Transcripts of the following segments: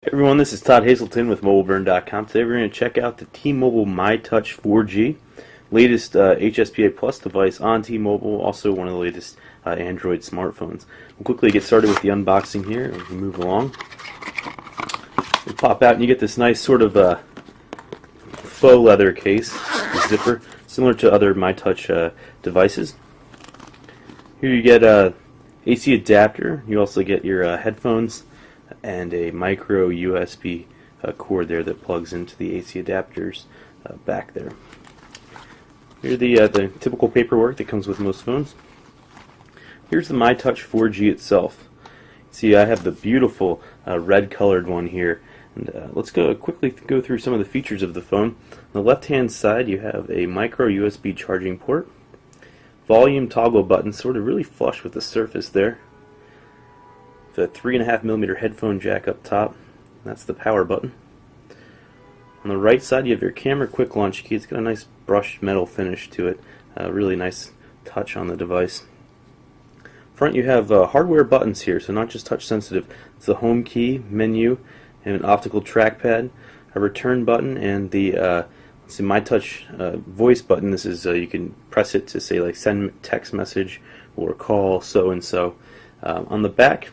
Hey everyone, this is Todd Hazelton with MobileBurn.com. Today we're going to check out the T-Mobile MyTouch 4G, latest HSPA Plus device on T-Mobile, also one of the latest Android smartphones. We'll quickly get started with the unboxing here as we move along. You pop out and you get this nice sort of faux leather case, zipper, similar to other MyTouch devices. Here you get AC adapter. You also get your headphones and a micro USB cord there that plugs into the AC adapters back there. Here's the typical paperwork that comes with most phones. Here's the MyTouch 4G itself. See, I have the beautiful red colored one here. And let's quickly go through some of the features of the phone. On the left hand side you have a micro USB charging port, volume toggle button sort of really flush with the surface there, a 3.5mm headphone jack up top. That's the power button. On the right side you have your camera quick launch key. It's got a nice brushed metal finish to it. Really nice touch on the device. Front you have hardware buttons here, so not just touch sensitive. It's the home key, menu, and an optical trackpad, a return button, and the MyTouch voice button. This is you can press it to say like send text message or call so and so. On the back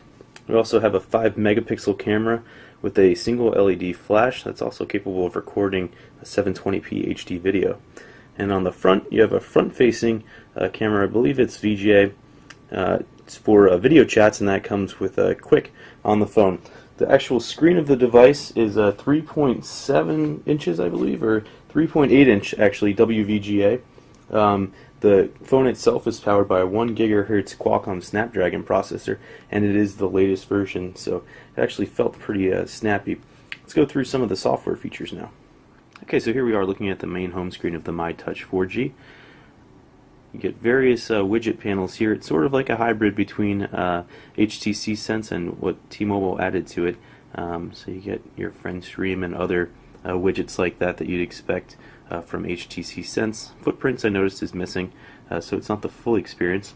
we also have a 5-megapixel camera with a single LED flash that's also capable of recording a 720p HD video. And on the front you have a front-facing camera. I believe it's VGA. It's for video chats, and that comes with Quick on the phone. The actual screen of the device is 3.7 inches, I believe, or 3.8 inch actually, WVGA. The phone itself is powered by a 1 GHz Qualcomm Snapdragon processor, and it is the latest version, so it actually felt pretty snappy. Let's go through some of the software features now. Okay, so here we are looking at the main home screen of the MyTouch 4G. You get various widget panels here. It's sort of like a hybrid between HTC Sense and what T-Mobile added to it. So you get your friend stream and other widgets like that you'd expect from HTC Sense. Footprints I noticed is missing, so it's not the full experience.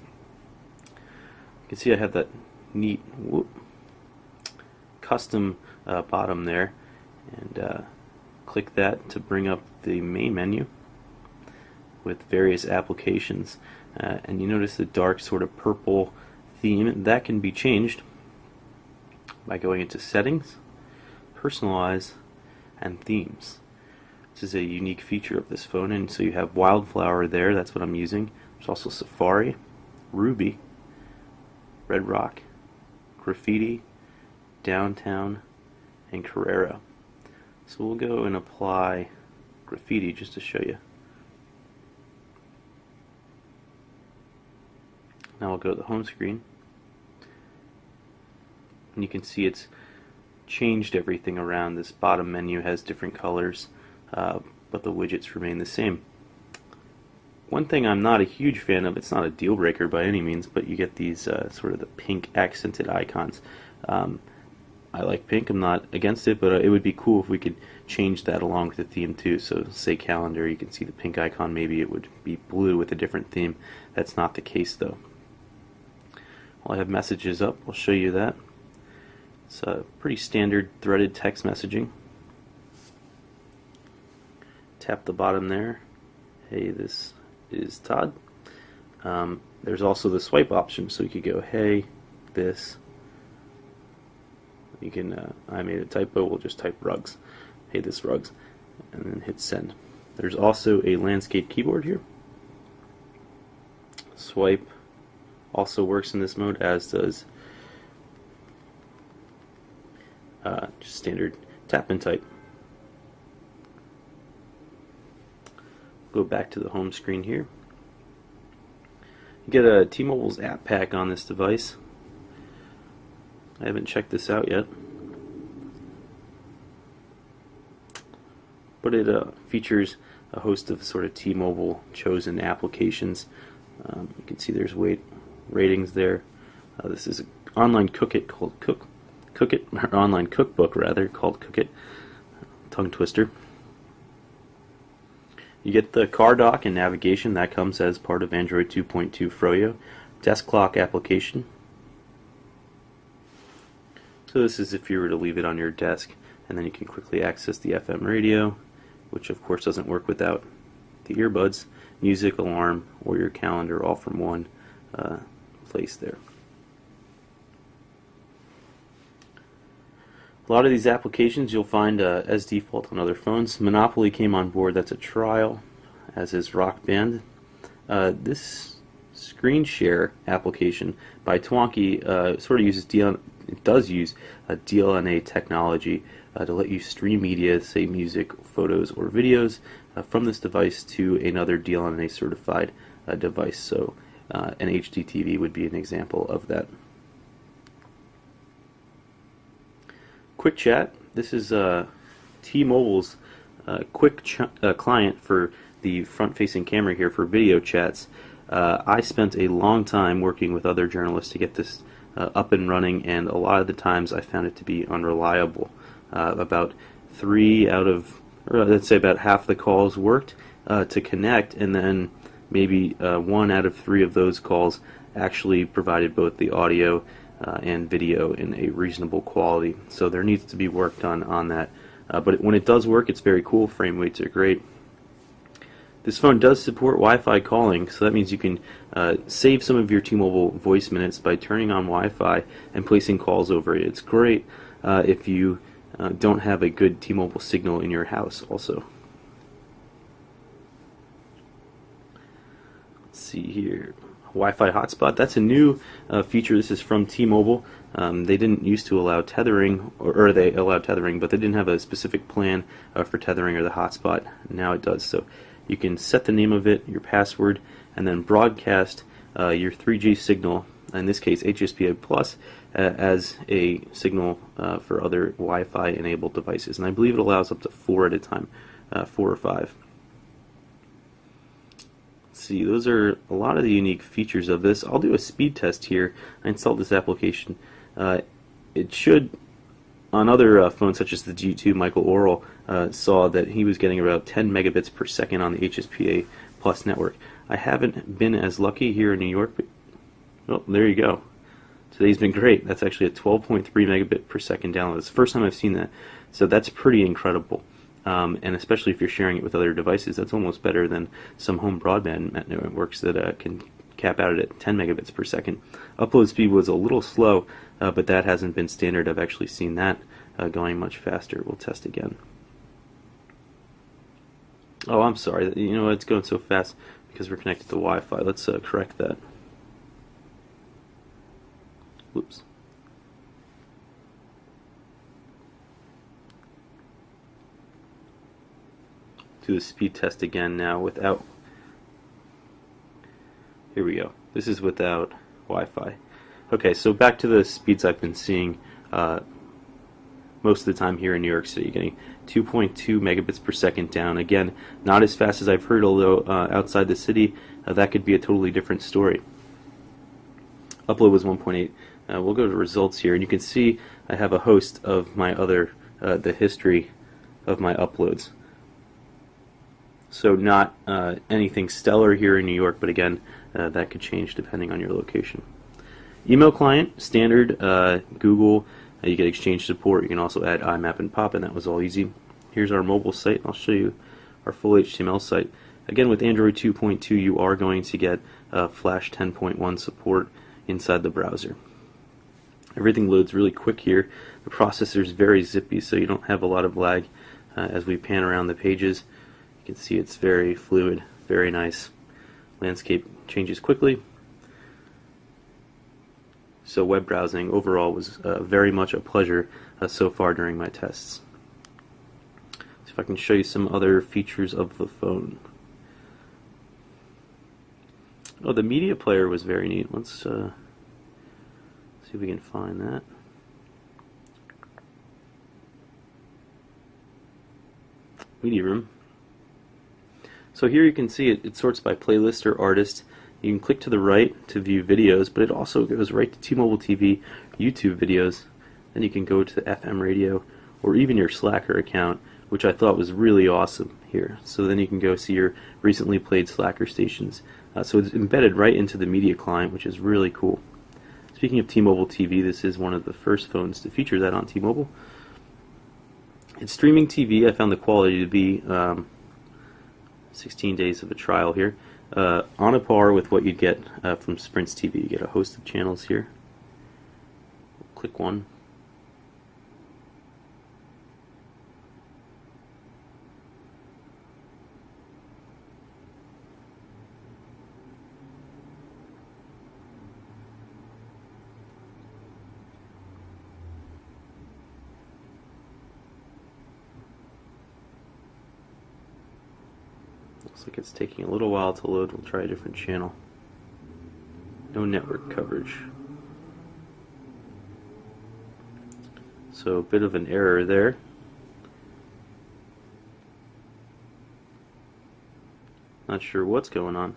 You can see I have that neat custom bottom there, and click that to bring up the main menu with various applications. And you notice the dark sort of purple theme. That can be changed by going into Settings, Personalize, and Themes. This is a unique feature of this phone, and so you have Wildflower there, that's what I'm using. There's also Safari, Ruby, Red Rock, Graffiti, Downtown, and Carrera. So we'll go and apply Graffiti just to show you. Now we'll go to the home screen, and you can see it's changed everything around. This bottom menu has different colors, but the widgets remain the same. One thing I'm not a huge fan of, it's not a deal breaker by any means, but you get these sort of the pink accented icons. I like pink, I'm not against it, but it would be cool if we could change that along with the theme too. So say calendar, you can see the pink icon, maybe it would be blue with a different theme. That's not the case though. While I have messages up, I'll show you that. It's pretty standard threaded text messaging. Tap the bottom there. Hey, this is Todd. There's also the swipe option, so you could go, hey, this. You can, I made a typo, we'll just type rugs. Hey, this rugs. And then hit send. There's also a landscape keyboard here. Swipe also works in this mode, as does just standard tap and type. Go back to the home screen here. You get a T-Mobile's app pack on this device. I haven't checked this out yet, but it features a host of sort of T-Mobile chosen applications. You can see there's ratings there. This is an online cookit called online cookbook rather called Cookit. Tongue twister. You get the car dock and navigation. That comes as part of Android 2.2 Froyo. Desk clock application. So this is if you were to leave it on your desk. and then you can quickly access the FM radio, which of course doesn't work without the earbuds, music, alarm, or your calendar, all from one place there. A lot of these applications you'll find as default on other phones. Monopoly came on board, that's a trial, as is Rock Band. This screen share application by Twonky sort of uses DLNA technology to let you stream media, say music, photos, or videos from this device to another DLNA certified device. So an HDTV would be an example of that. Quick Chat. This is T-Mobile's quick client for the front-facing camera here for video chats. I spent a long time working with other journalists to get this up and running, and a lot of the times I found it to be unreliable. About 3 out of, or let's say about half the calls worked to connect, and then maybe 1 out of 3 of those calls actually provided both the audio and video in a reasonable quality. So there needs to be work done on that. But when it does work, it's very cool. Frame rates are great. This phone does support Wi-Fi calling, so that means you can save some of your T-Mobile voice minutes by turning on Wi-Fi and placing calls over it. It's great if you don't have a good T-Mobile signal in your house also. Let's see here. Wi-Fi hotspot. That's a new feature. This is from T-Mobile. They didn't used to allow tethering, or they allowed tethering, but they didn't have a specific plan for tethering or the hotspot. Now it does. So you can set the name of it, your password, and then broadcast your 3G signal, in this case HSPA Plus, as a signal for other Wi-Fi enabled devices. And I believe it allows up to 4 at a time, 4 or 5. See, those are a lot of the unique features of this. I'll do a speed test here. I installed this application. It should, on other phones such as the G2, Michael Orrell saw that he was getting about 10 megabits per second on the HSPA Plus network. I haven't been as lucky here in New York, but well, there you go. Today's been great. That's actually a 12.3 megabit per second download. It's the first time I've seen that. So that's pretty incredible. And especially if you're sharing it with other devices, that's almost better than some home broadband networks that can cap out at 10 megabits per second. Upload speed was a little slow, but that hasn't been standard. I've actually seen that going much faster. We'll test again. Oh, I'm sorry. You know, it's going so fast because we're connected to Wi-Fi. Let's correct that. Whoops. Do the speed test again now without. Here we go. This is without Wi-Fi. Okay, so back to the speeds I've been seeing most of the time here in New York City, getting 2.2 megabits per second down. Again, not as fast as I've heard, although outside the city that could be a totally different story. Upload was 1.8. We'll go to results here, and you can see I have a host of my other, the history of my uploads. So not anything stellar here in New York, but again, that could change depending on your location. Email client, standard, Google, you get Exchange support. You can also add IMAP and POP, and that was all easy. Here's our mobile site. I'll show you our full HTML site. Again, with Android 2.2, you are going to get Flash 10.1 support inside the browser. Everything loads really quick here. The processor is very zippy, so you don't have a lot of lag as we pan around the pages. You can see it's very fluid, very nice. Landscape changes quickly. So web browsing overall was very much a pleasure so far during my tests. See if I can show you some other features of the phone. Oh, the media player was very neat. Let's see if we can find that. Media room. So here you can see it sorts by playlist or artist. You can click to the right to view videos, but it also goes right to T-Mobile TV, YouTube videos. Then you can go to the FM radio or even your Slacker account, which I thought was really awesome here. So then you can go see your recently played Slacker stations. So it's embedded right into the media client, which is really cool. Speaking of T-Mobile TV, this is one of the first phones to feature that on T-Mobile. It's streaming TV. I found the quality to be 16 days of a trial here, on a par with what you'd get from Sprint's TV. You get a host of channels here. Click one. Looks like it's taking a little while to load. We'll try a different channel. No network coverage. So a bit of an error there. Not sure what's going on.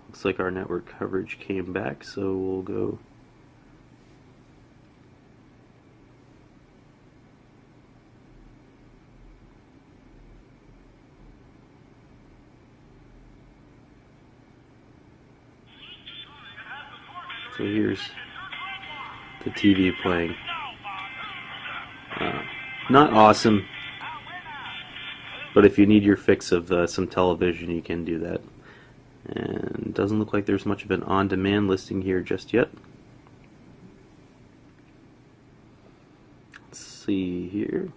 Looks like our network coverage came back, so we'll go so here's the TV playing. Not awesome, but if you need your fix of some television, you can do that. And doesn't look like there's much of an on-demand listing here just yet. Let's see here.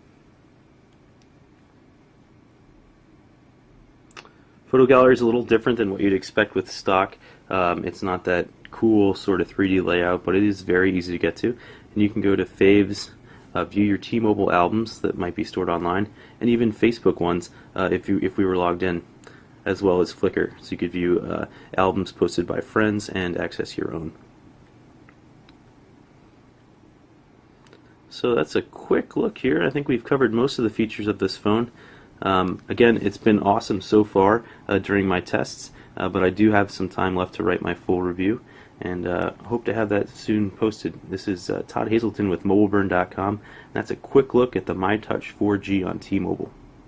Photo gallery is a little different than what you'd expect with stock. It's not that cool sort of 3D layout, but it is very easy to get to. And you can go to Faves, view your T-Mobile albums that might be stored online, and even Facebook ones if we were logged in, as well as Flickr, so you could view albums posted by friends and access your own. So that's a quick look here. I think we've covered most of the features of this phone. Again, it's been awesome so far during my tests, but I do have some time left to write my full review, and hope to have that soon posted. This is Todd Hazelton with MobileBurn.com. That's a quick look at the MyTouch 4G on T-Mobile.